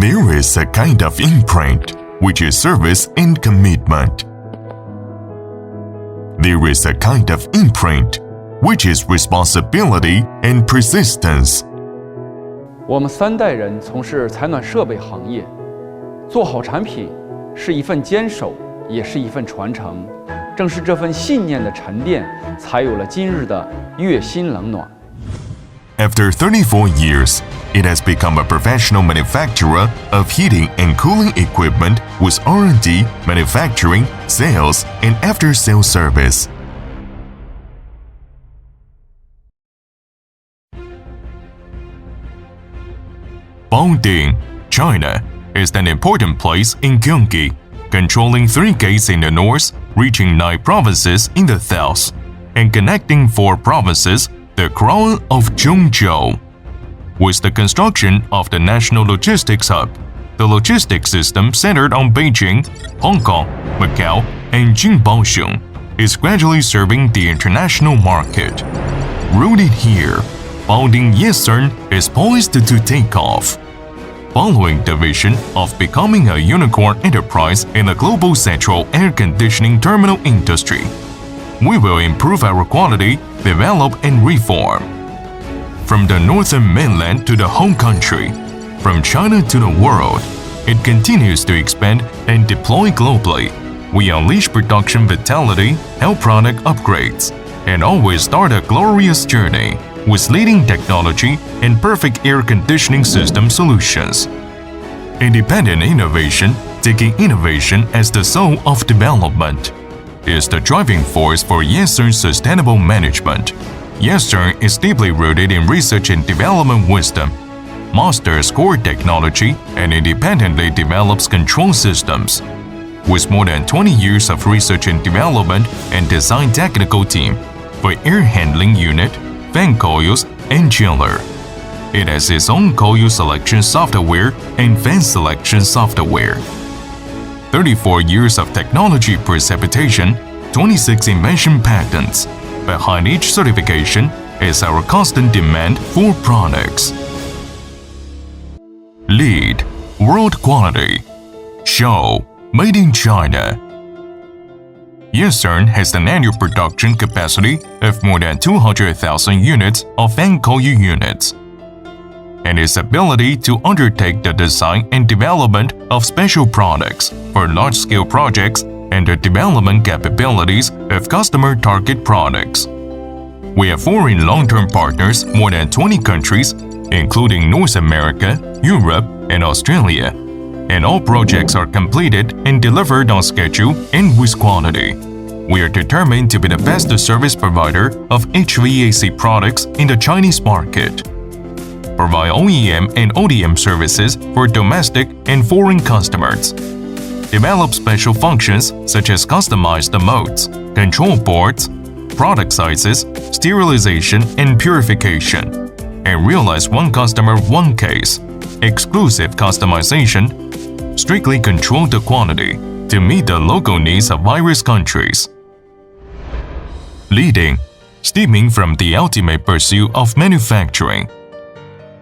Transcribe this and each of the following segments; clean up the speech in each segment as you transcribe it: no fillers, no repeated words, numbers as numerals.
There is a kind of imprint, which is service and commitment. There is a kind of imprint, which is responsibility and persistence. 我们3代人从事采暖设备行业，做好产品是一份坚守，也是一份传承。正是这份信念的沉淀，才有了今日的悦心冷暖。After 34 years, it has become a professional manufacturer of heating and cooling equipment with R&D, manufacturing, sales, and after-sales service. Baoding, China, is an important place in Gyeonggi, controlling 3 gates in the north, reaching 9 provinces in the south, and connecting 4 provinces, the Crown of Zhongzhou. With the construction of the National Logistics Hub, the logistics system centered on Beijing, Hong Kong, Macau, and Jingbaoshun is gradually serving the international market. Rooted here, Shawn-YESNCER is poised to take off. Following the vision of becoming a unicorn enterprise in the global central air conditioning terminal industry, we will improve our quality, develop, and reform. From the northern mainland to the home country, from China to the world, it continues to expand and deploy globally. We unleash production vitality, help product upgrades, and always start a glorious journey with leading technology and perfect air conditioning system solutions. Independent innovation, taking innovation as the soul of development, is the driving force for YESNCER's sustainable management. YESNCER is deeply rooted in research and development wisdom, masters core technology, and independently develops control systems. With more than 20 years of research and development and design technical team for air handling unit, fan coils, and chiller. It has its own coil selection software and fan selection software. 34 years of technology precipitation, 26 invention patents. Behind each certification is our constant demand for products. Lead, world quality. Show, made in China. YESNCER has an annual production capacity of more than 200,000 units of fan coil units, and its ability to undertake the design and development of special products for large-scale projects and the development capabilities of customer target products. We have foreign long-term partners more than 20 countries, including North America, Europe, and Australia, and all projects are completed and delivered on schedule and with quality. We are determined to be the best service provider of HVAC products in the Chinese market. Provide OEM and ODM services for domestic and foreign customers. Develop special functions such as customize the modes, control boards, product sizes, sterilization and purification, and realize one customer, one case, exclusive customization, strictly control the quality to meet the local needs of various countries. Leading, stemming from the ultimate pursuit of manufacturing.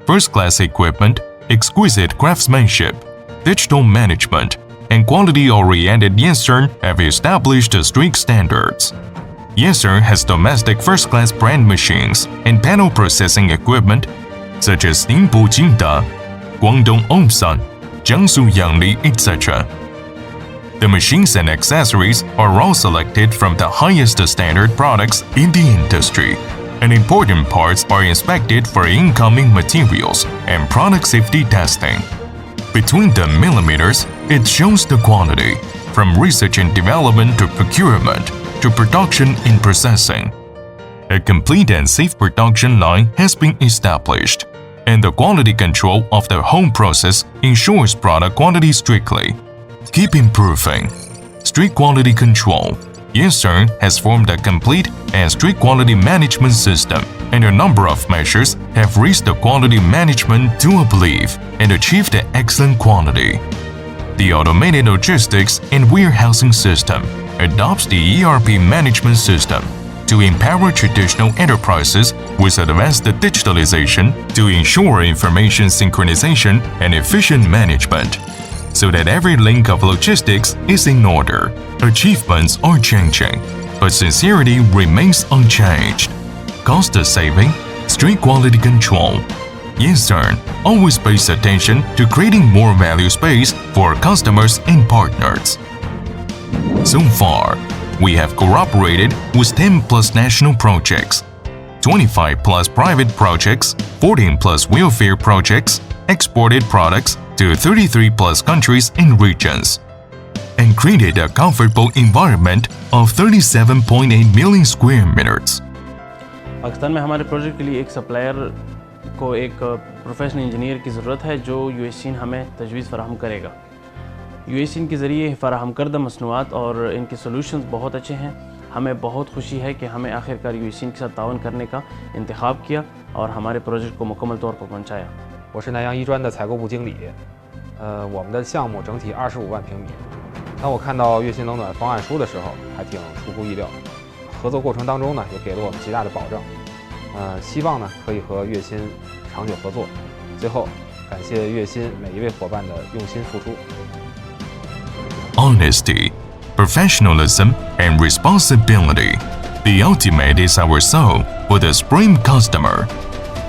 First-class equipment, exquisite craftsmanship, digital management, and quality-oriented YESNCER have established strict standards. YESNCER has domestic first-class brand machines and panel processing equipment such as Ningbo Jingda, Guangdong Omsan, Jiangsu Yangli, etc. The machines and accessories are all selected from the highest standard products in the industry, and important parts are inspected for incoming materials and product safety testing. Between the millimeters, it shows the quality, from research and development to procurement to production and processing. A complete and safe production line has been established, and the quality control of the whole process ensures product quality strictly. Keep improving. Strict quality control. YESNCER has formed a complete and strict quality management system, and a number of measures have reached the quality management to a belief and achieved an excellent quality. The automated logistics and warehousing system adopts the ERP management system to empower traditional enterprises with advanced digitalization to ensure information synchronization and efficient management, so that every link of logistics is in order. Achievements are changing, but sincerity remains unchanged. Cost saving, strict quality control. YESNCER always pays attention to creating more value space for customers and partners. So far, we have cooperated with 10 plus national projects, 25 plus private projects, 14 plus welfare projects, exported products to 33 plus countries and regions, and created a comfortable environment of 37.8 million square meters. Pakistan में हमारे project के लिए एक supplier को एक professional engineer की ज़रूरत है जो यूएससीन हमें तजवीज़ फराहम करेगा। यूएससीन के ज़रिए फराहम करदा मसनूआत और इनके सोल्यूशंस बहुत अच्छे हैं। हमें बहुत खुशी है कि हमें आखिरकार यूएससीन के साथ ताउन करने का इंतखाब किया और हमारे प्रोजेक्ट को मुकम्मल तौर पर पहुँचाया। 我是南洋一专的采购部经理，我们的项目整体25万平米。当我看到月薪冷暖方案书的时候，还挺出乎意料。合作过程当中呢，也给了我们极大的保证。希望呢可以和月薪长久合作。最后，感谢月薪每一位伙伴的用心付出。Honesty, professionalism, and responsibility. The ultimate is our soul for the supreme customer.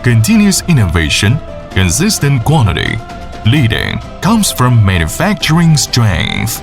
Continuous innovation, consistent quality. Leading comes from manufacturing strength.